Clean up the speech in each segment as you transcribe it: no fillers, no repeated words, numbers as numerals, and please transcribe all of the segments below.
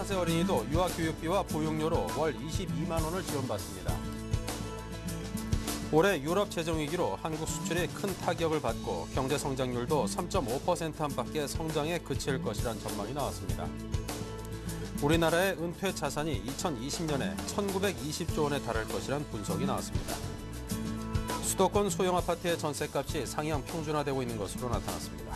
34세 어린이도 유아교육비와 보육료로 월 22만 원을 지원받습니다. 올해 유럽 재정위기로 한국 수출이 큰 타격을 받고 경제 성장률도 3.5% 안팎의 성장에 그칠 것이란 전망이 나왔습니다. 우리나라의 은퇴 자산이 2020년에 1,920조 원에 달할 것이란 분석이 나왔습니다. 수도권 소형 아파트의 전셋값이 상향 평준화되고 있는 것으로 나타났습니다.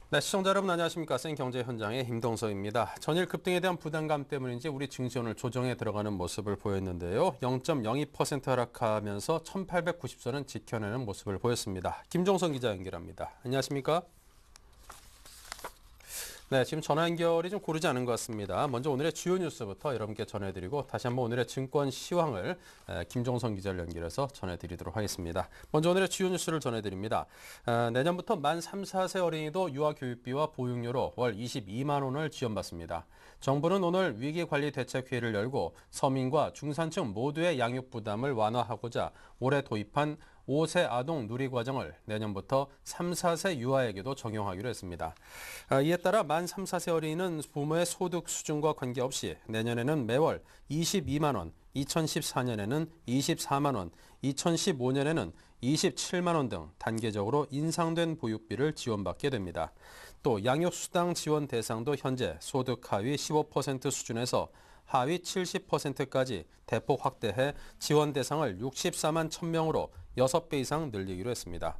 네, 시청자 여러분 안녕하십니까. 생경제 현장의 임동서입니다. 전일 급등에 대한 부담감 때문인지 우리 증시 오늘 조정에 들어가는 모습을 보였는데요. 0.02% 하락하면서 1890선은 지켜내는 모습을 보였습니다. 김종선 기자 연결합니다. 안녕하십니까? 네, 지금 전화 연결이 좀 고르지 않은 것 같습니다. 먼저 오늘의 주요 뉴스부터 여러분께 전해드리고 다시 한번 오늘의 증권 시황을 김종선 기자를 연결해서 전해드리도록 하겠습니다. 먼저 오늘의 주요 뉴스를 전해드립니다. 내년부터 만 3, 4세 어린이도 유아교육비와 보육료로 월 22만 원을 지원받습니다. 정부는 오늘 위기관리대책회의를 열고 서민과 중산층 모두의 양육 부담을 완화하고자 올해 도입한 5세 아동 누리과정을 내년부터 3, 4세 유아에게도 적용하기로 했습니다. 이에 따라 만 3, 4세 어린이는 부모의 소득 수준과 관계없이 내년에는 매월 22만 원, 2014년에는 24만 원, 2015년에는 27만 원 등 단계적으로 인상된 보육비를 지원받게 됩니다. 또 양육수당 지원 대상도 현재 소득 하위 15% 수준에서 하위 70%까지 대폭 확대해 지원 대상을 64만 1,000명으로 6배 이상 늘리기로 했습니다.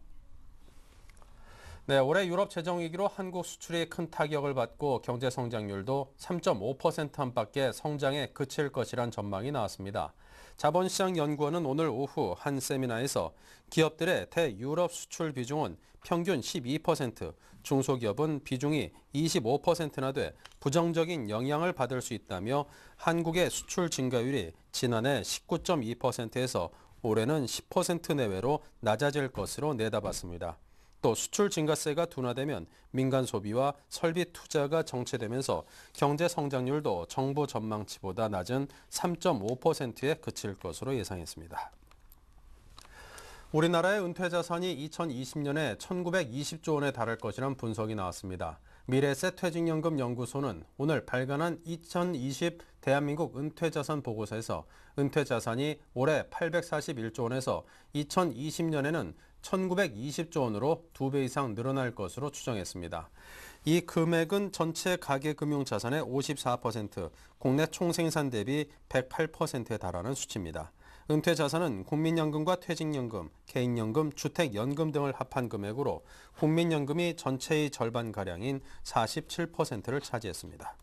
네, 올해 유럽 재정위기로 한국 수출이 큰 타격을 받고 경제 성장률도 3.5% 안팎의 성장에 그칠 것이란 전망이 나왔습니다. 자본시장연구원은 오늘 오후 한 세미나에서 기업들의 대유럽 수출 비중은 평균 12%, 중소기업은 비중이 25%나 돼 부정적인 영향을 받을 수 있다며 한국의 수출 증가율이 지난해 19.2%에서 올해는 10% 내외로 낮아질 것으로 내다봤습니다. 또 수출 증가세가 둔화되면 민간 소비와 설비 투자가 정체되면서 경제 성장률도 정부 전망치보다 낮은 3.5%에 그칠 것으로 예상했습니다. 우리나라의 은퇴 자산이 2020년에 1,920조 원에 달할 것이란 분석이 나왔습니다. 미래에셋 퇴직연금 연구소는 오늘 발간한 2020 대한민국 은퇴자산 보고서에서 은퇴 자산이 올해 841조 원에서 2020년에는 1,920조 원으로 2배 이상 늘어날 것으로 추정했습니다. 이 금액은 전체 가계금융자산의 54%, 국내 총생산 대비 108%에 달하는 수치입니다. 은퇴 자산은 국민연금과 퇴직연금, 개인연금, 주택연금 등을 합한 금액으로 국민연금이 전체의 절반가량인 47%를 차지했습니다.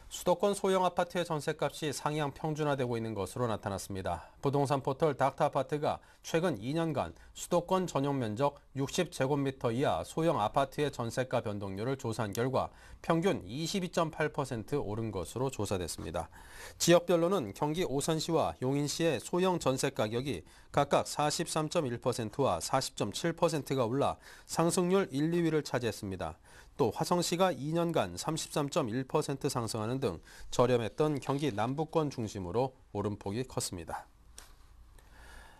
수도권 소형 아파트의 전셋값이 상향 평준화되고 있는 것으로 나타났습니다. 부동산 포털 닥터아파트가 최근 2년간 수도권 전용 면적 60제곱미터 이하 소형 아파트의 전셋가 변동률을 조사한 결과 평균 22.8% 오른 것으로 조사됐습니다. 지역별로는 경기 오산시와 용인시의 소형 전셋 가격이 각각 43.1%와 40.7%가 올라 상승률 1, 2위를 차지했습니다. 또 화성시가 2년간 33.1% 상승하는 등 저렴했던 경기 남부권 중심으로 오름폭이 컸습니다.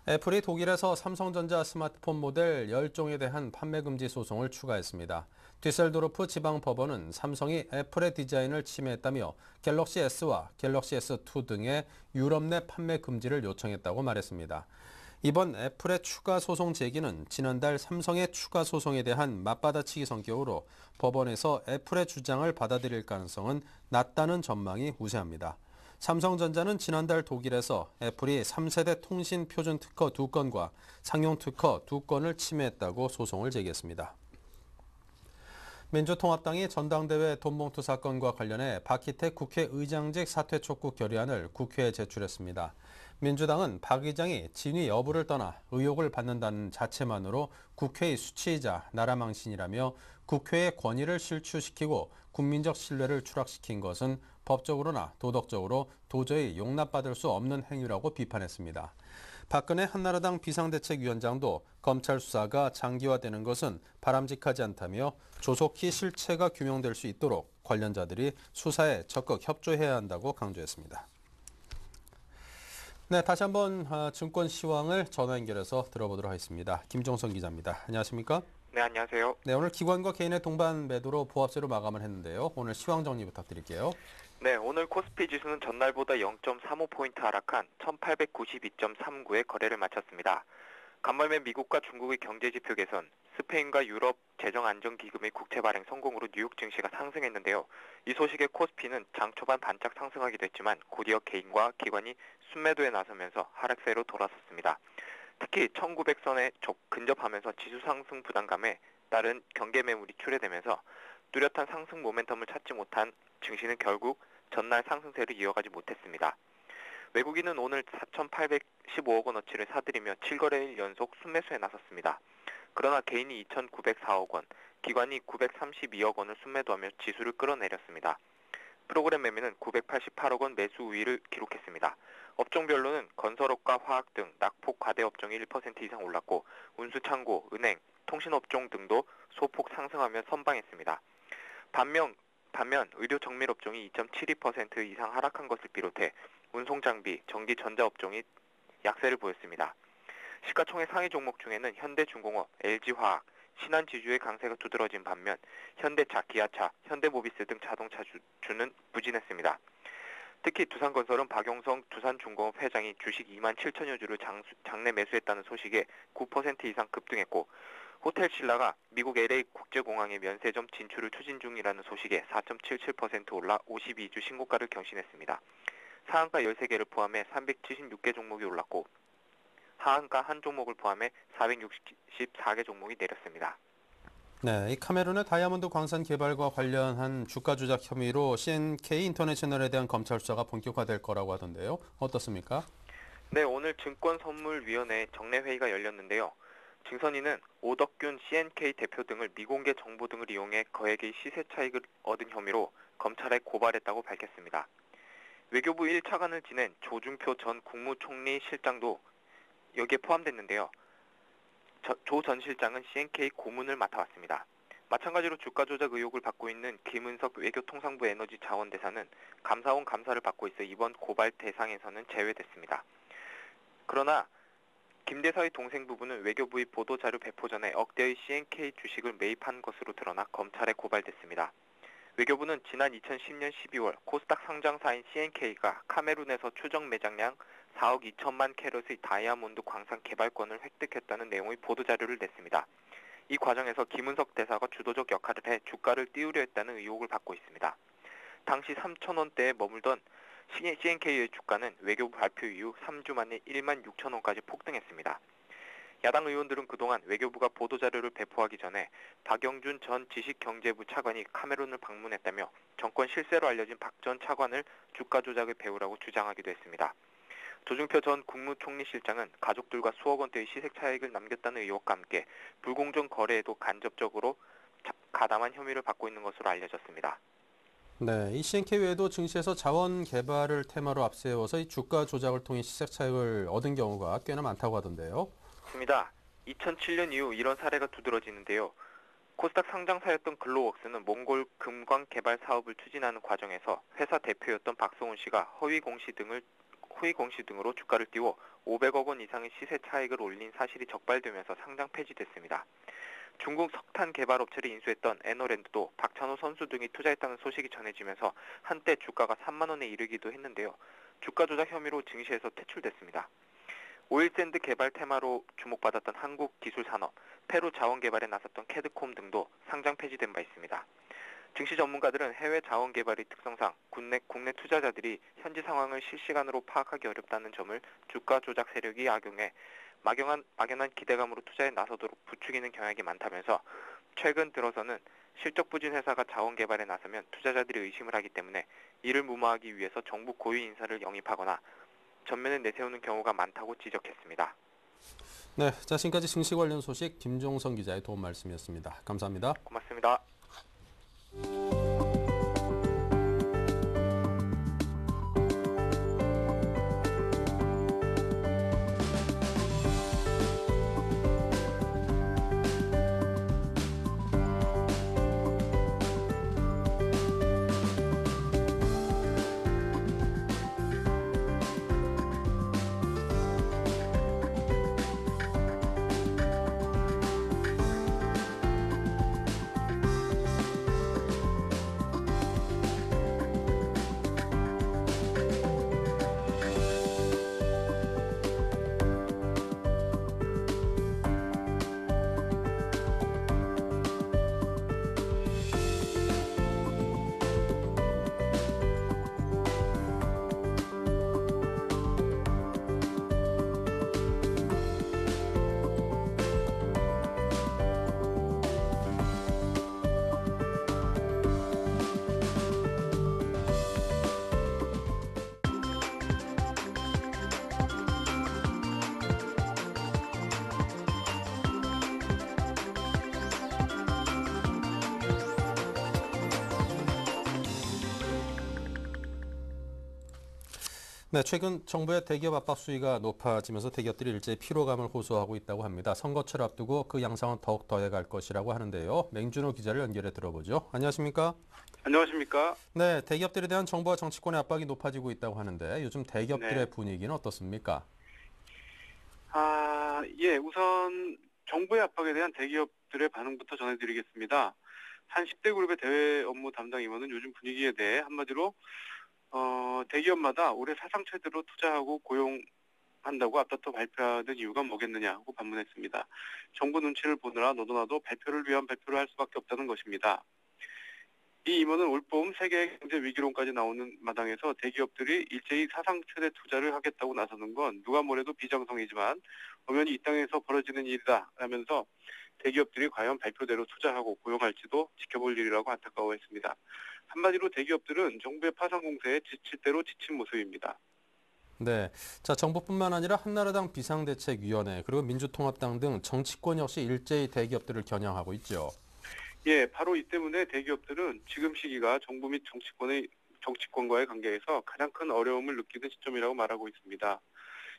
애플이 독일에서 삼성전자 스마트폰 모델 10종에 대한 판매 금지 소송을 추가했습니다. 뒤셀도르프 지방법원은 삼성이 애플의 디자인을 침해했다며 갤럭시 S와 갤럭시 S2 등의 유럽 내 판매 금지를 요청했다고 말했습니다. 이번 애플의 추가 소송 제기는 지난달 삼성의 추가 소송에 대한 맞받아치기 성격으로 법원에서 애플의 주장을 받아들일 가능성은 낮다는 전망이 우세합니다. 삼성전자는 지난달 독일에서 애플이 3세대 통신 표준 특허 2건과 상용 특허 2건을 침해했다고 소송을 제기했습니다. 민주통합당이 전당대회 돈봉투 사건과 관련해 박희택 국회의장직 사퇴 촉구 결의안을 국회에 제출했습니다. 민주당은 박 의장이 진위 여부를 떠나 의혹을 받는다는 자체만으로 국회의 수치이자 나라 망신이라며 국회의 권위를 실추시키고 국민적 신뢰를 추락시킨 것은 법적으로나 도덕적으로 도저히 용납받을 수 없는 행위라고 비판했습니다. 박근혜 한나라당 비상대책위원장도 검찰 수사가 장기화되는 것은 바람직하지 않다며 조속히 실체가 규명될 수 있도록 관련자들이 수사에 적극 협조해야 한다고 강조했습니다. 네, 다시 한번 증권 시황을 전화 연결해서 들어보도록 하겠습니다. 김종선 기자입니다. 안녕하십니까? 네, 안녕하세요. 네, 오늘 기관과 개인의 동반 매도로 보합세로 마감을 했는데요. 오늘 시황 정리 부탁드릴게요. 네, 오늘 코스피 지수는 전날보다 0.35포인트 하락한 1892.39에 거래를 마쳤습니다. 간밤에 미국과 중국의 경제지표 개선, 스페인과 유럽 재정안정기금의 국채 발행 성공으로 뉴욕 증시가 상승했는데요. 이 소식에 코스피는 장 초반 반짝 상승하기도 했지만 곧이어 개인과 기관이 순매도에 나서면서 하락세로 돌아섰습니다. 특히 1900선에 근접하면서 지수 상승 부담감에 따른 경계 매물이 출회되면서 뚜렷한 상승 모멘텀을 찾지 못한 증시는 결국 전날 상승세를 이어가지 못했습니다. 외국인은 오늘 4,815억 원어치를 사들이며 7거래일 연속 순매수에 나섰습니다. 그러나 개인이 2,904억 원, 기관이 932억 원을 순매도하며 지수를 끌어내렸습니다. 프로그램 매매는 988억 원 매수 우위를 기록했습니다. 업종별로는 건설업과 화학 등 낙폭 과대 업종이 1% 이상 올랐고 운수창고, 은행, 통신업종 등도 소폭 상승하며 선방했습니다. 반면 의료 정밀 업종이 2.72% 이상 하락한 것을 비롯해 운송장비, 전기 전자업종이 약세를 보였습니다. 시가총액 상위 종목 중에는 현대중공업, LG화학, 신한지주의 강세가 두드러진 반면 현대차, 기아차, 현대모비스 등 자동차주는 부진했습니다. 특히 두산건설은 박용성 두산중공업 회장이 주식 2만 7천여 주를 장내 매수했다는 소식에 9% 이상 급등했고 호텔신라가 미국 LA 국제공항에 면세점 진출을 추진 중이라는 소식에 4.77% 올라 52주 신고가를 경신했습니다. 상한가 13개를 포함해 376개 종목이 올랐고 하한가 한 종목을 포함해 464개 종목이 내렸습니다. 네, 이 카메룬의 다이아몬드 광산 개발과 관련한 주가 조작 혐의로 CNK 인터내셔널에 대한 검찰 수사가 본격화될 거라고 하던데요. 어떻습니까? 네, 오늘 증권선물위원회 정례회의가 열렸는데요. 증선인은 오덕균 CNK 대표 등을 미공개 정보 등을 이용해 거액의 시세 차익을 얻은 혐의로 검찰에 고발했다고 밝혔습니다. 외교부 1차관을 지낸 조중표 전 국무총리 실장도 여기에 포함됐는데요. 조 전 실장은 CNK 고문을 맡아왔습니다. 마찬가지로 주가 조작 의혹을 받고 있는 김은석 외교통상부 에너지자원대사는 감사원 감사를 받고 있어 이번 고발 대상에서는 제외됐습니다. 그러나 김 대사의 동생 부부는 외교부의 보도자료 배포 전에 억대의 CNK 주식을 매입한 것으로 드러나 검찰에 고발됐습니다. 외교부는 지난 2010년 12월 코스닥 상장사인 CNK가 카메룬에서 추정 매장량 4억 2천만 캐럿의 다이아몬드 광산 개발권을 획득했다는 내용의 보도자료를 냈습니다. 이 과정에서 김은석 대사가 주도적 역할을 해 주가를 띄우려 했다는 의혹을 받고 있습니다. 당시 3,000원대에 머물던 CNK의 주가는 외교부 발표 이후 3주 만에 1만 6천 원까지 폭등했습니다. 야당 의원들은 그동안 외교부가 보도자료를 배포하기 전에 박영준 전 지식경제부 차관이 카메룬을 방문했다며 정권 실세로 알려진 박 전 차관을 주가 조작의 배우라고 주장하기도 했습니다. 조중표 전 국무총리실장은 가족들과 수억 원대의 시세 차익을 남겼다는 의혹과 함께 불공정 거래에도 간접적으로 가담한 혐의를 받고 있는 것으로 알려졌습니다. 네, 이 CNK 외에도 증시에서 자원 개발을 테마로 앞세워서 이 주가 조작을 통해 시세 차익을 얻은 경우가 꽤나 많다고 하던데요. 맞습니다. 2007년 이후 이런 사례가 두드러지는데요. 코스닥 상장사였던 글로웍스는 몽골 금광 개발 사업을 추진하는 과정에서 회사 대표였던 박성훈 씨가 허위 공시 등으로 주가를 띄워 500억 원 이상의 시세 차익을 올린 사실이 적발되면서 상장 폐지됐습니다. 중국 석탄 개발 업체를 인수했던 에너랜드도 박찬호 선수 등이 투자했다는 소식이 전해지면서 한때 주가가 3만 원에 이르기도 했는데요. 주가 조작 혐의로 증시에서 퇴출됐습니다. 오일샌드 개발 테마로 주목받았던 한국기술산업, 페루 자원 개발에 나섰던 캐드콤 등도 상장 폐지된 바 있습니다. 증시 전문가들은 해외 자원 개발의 특성상 국내 투자자들이 현지 상황을 실시간으로 파악하기 어렵다는 점을 주가 조작 세력이 악용해 막연한 기대감으로 투자에 나서도록 부추기는 경향이 많다면서 최근 들어서는 실적 부진 회사가 자원 개발에 나서면 투자자들이 의심을 하기 때문에 이를 무마하기 위해서 정부 고위 인사를 영입하거나 전면에 내세우는 경우가 많다고 지적했습니다. 네, 자, 지금까지 증시 관련 소식 김종성 기자의 도움 말씀이었습니다. 감사합니다. 고맙습니다. 네, 최근 정부의 대기업 압박 수위가 높아지면서 대기업들이 일제히 피로감을 호소하고 있다고 합니다. 선거철 앞두고 그 양상은 더욱 더해갈 것이라고 하는데요. 맹준호 기자를 연결해 들어보죠. 안녕하십니까? 안녕하십니까? 네, 대기업들에 대한 정부와 정치권의 압박이 높아지고 있다고 하는데 요즘 대기업들의 네. 분위기는 어떻습니까? 예, 우선 정부의 압박에 대한 대기업들의 반응부터 전해드리겠습니다. 한 10대 그룹의 대외 업무 담당 임원은 요즘 분위기에 대해 한마디로 대기업마다 올해 사상 최대로 투자하고 고용한다고 앞다퉈 발표하는 이유가 뭐겠느냐고 반문했습니다. 정부 눈치를 보느라 너도 나도 발표를 위한 발표를 할 수밖에 없다는 것입니다. 이 임원은 올봄 세계 경제 위기론까지 나오는 마당에서 대기업들이 일제히 사상 최대 투자를 하겠다고 나서는 건 누가 뭐래도 비정성이지만 엄연히 이 땅에서 벌어지는 일이다 라면서 대기업들이 과연 발표대로 투자하고 고용할지도 지켜볼 일이라고 안타까워했습니다. 한마디로 대기업들은 정부의 파상 공세에 지칠 대로 지친 모습입니다. 네, 자 정부뿐만 아니라 한나라당 비상대책위원회 그리고 민주통합당 등 정치권 역시 일제히 대기업들을 겨냥하고 있죠. 예, 바로 이 때문에 대기업들은 지금 시기가 정부 및 정치권과의 관계에서 가장 큰 어려움을 느끼는 시점이라고 말하고 있습니다.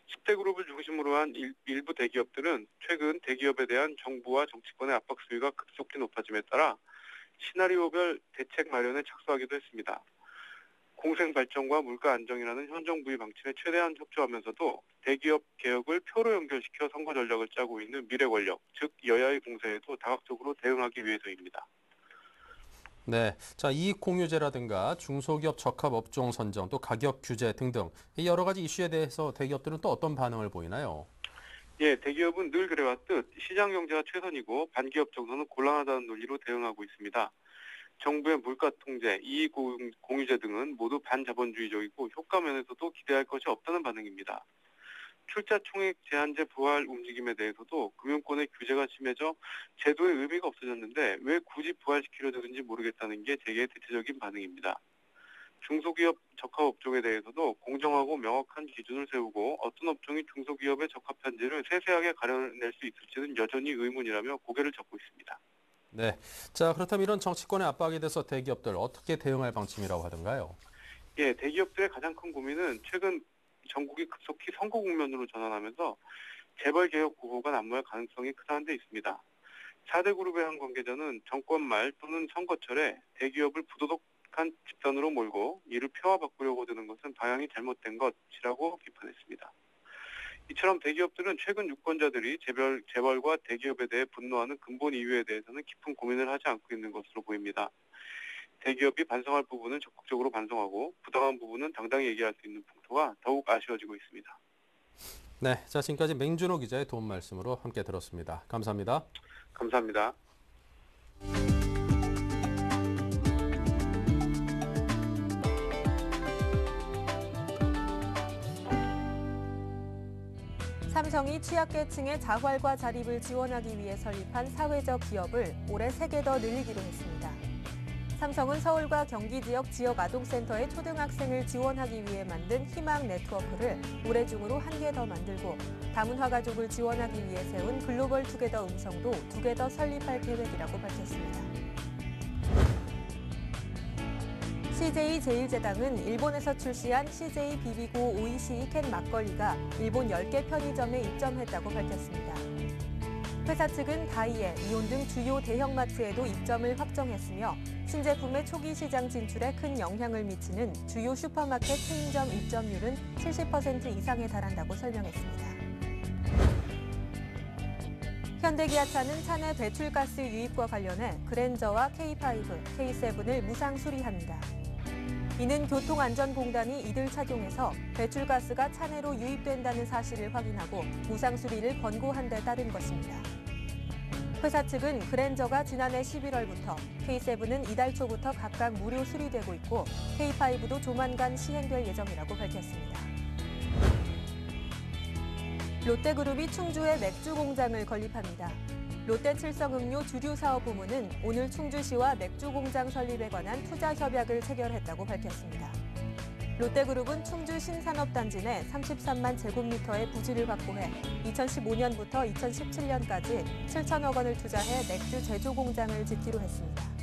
10대 그룹을 중심으로 한 일부 대기업들은 최근 대기업에 대한 정부와 정치권의 압박 수위가 급속히 높아짐에 따라 시나리오별 대책 마련에 착수하기도 했습니다. 공생 발전과 물가 안정이라는 현 정부의 방침에 최대한 협조하면서도 대기업 개혁을 표로 연결시켜 선거 전략을 짜고 있는 미래 권력, 즉 여야의 공세에도 다각적으로 대응하기 위해서입니다. 네, 자 이익 공유제라든가 중소기업 적합 업종 선정 또 가격 규제 등등 이 여러 가지 이슈에 대해서 대기업들은 또 어떤 반응을 보이나요? 예, 대기업은 늘 그래왔듯 시장 경제가 최선이고 반기업 정서는 곤란하다는 논리로 대응하고 있습니다. 정부의 물가 통제, 이익 공유제 등은 모두 반자본주의적이고 효과 면에서도 기대할 것이 없다는 반응입니다. 출자 총액 제한제 부활 움직임에 대해서도 금융권의 규제가 심해져 제도의 의미가 없어졌는데 왜 굳이 부활시키려 드는지 모르겠다는 게 대개의 대체적인 반응입니다. 중소기업 적합업종에 대해서도 공정하고 명확한 기준을 세우고 어떤 업종이 중소기업에 적합한지를 세세하게 가려낼 수 있을지는 여전히 의문이라며 고개를 젓고 있습니다. 네, 자 그렇다면 이런 정치권의 압박에 대해서 대기업들 어떻게 대응할 방침이라고 하던가요? 예, 대기업들의 가장 큰 고민은 최근 전국이 급속히 선거 국면으로 전환하면서 재벌 개혁 구호가 난무할 가능성이 크다는 데 있습니다. 4대 그룹의 한 관계자는 정권 말 또는 선거철에 대기업을 부도덕한 집단으로 몰고 이를 표와 바꾸려고 드는 것은 방향이 잘못된 것이라고 비판했습니다. 이처럼 대기업들은 최근 유권자들이 재벌과 대기업에 대해 분노하는 근본 이유에 대해서는 깊은 고민을 하지 않고 있는 것으로 보입니다. 대기업이 반성할 부분은 적극적으로 반성하고 부당한 부분은 당당히 얘기할 수 있는 풍토가 더욱 아쉬워지고 있습니다. 네, 자 지금까지 맹준호 기자의 도움 말씀으로 함께 들었습니다. 감사합니다. 감사합니다. 삼성이 취약계층의 자활과 자립을 지원하기 위해 설립한 사회적 기업을 올해 3개 더 늘리기로 했습니다. 삼성은 서울과 경기 지역 지역아동센터의 초등학생을 지원하기 위해 만든 희망 네트워크를 올해 중으로 1개 더 만들고 다문화 가족을 지원하기 위해 세운 글로벌 투게더 음성도 2개 더 설립할 계획이라고 밝혔습니다. CJ 제일제당은 일본에서 출시한 CJ 비비고 오이시이 캔 막걸리가 일본 10개 편의점에 입점했다고 밝혔습니다. 회사 측은 다이에, 이온 등 주요 대형마트에도 입점을 확정했으며 신제품의 초기 시장 진출에 큰 영향을 미치는 주요 슈퍼마켓 체인점 입점률은 70% 이상에 달한다고 설명했습니다. 현대기아차는 차내 배출가스 유입과 관련해 그랜저와 K5, K7을 무상 수리합니다. 이는 교통안전공단이 이들 착용해서 배출가스가 차내로 유입된다는 사실을 확인하고 무상 수리를 권고한 데 따른 것입니다. 회사 측은 그랜저가 지난해 11월부터, K7은 이달 초부터 각각 무료 수리되고 있고 K5도 조만간 시행될 예정이라고 밝혔습니다. 롯데그룹이 충주에 맥주 공장을 건립합니다. 롯데칠성음료 주류사업부문은 오늘 충주시와 맥주 공장 설립에 관한 투자 협약을 체결했다고 밝혔습니다. 롯데그룹은 충주 신산업단지 내 33만 제곱미터의 부지를 확보해 2015년부터 2017년까지 7천억 원을 투자해 맥주 제조 공장을 짓기로 했습니다.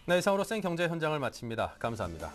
네, 이상으로 생경제 현장을 마칩니다. 감사합니다.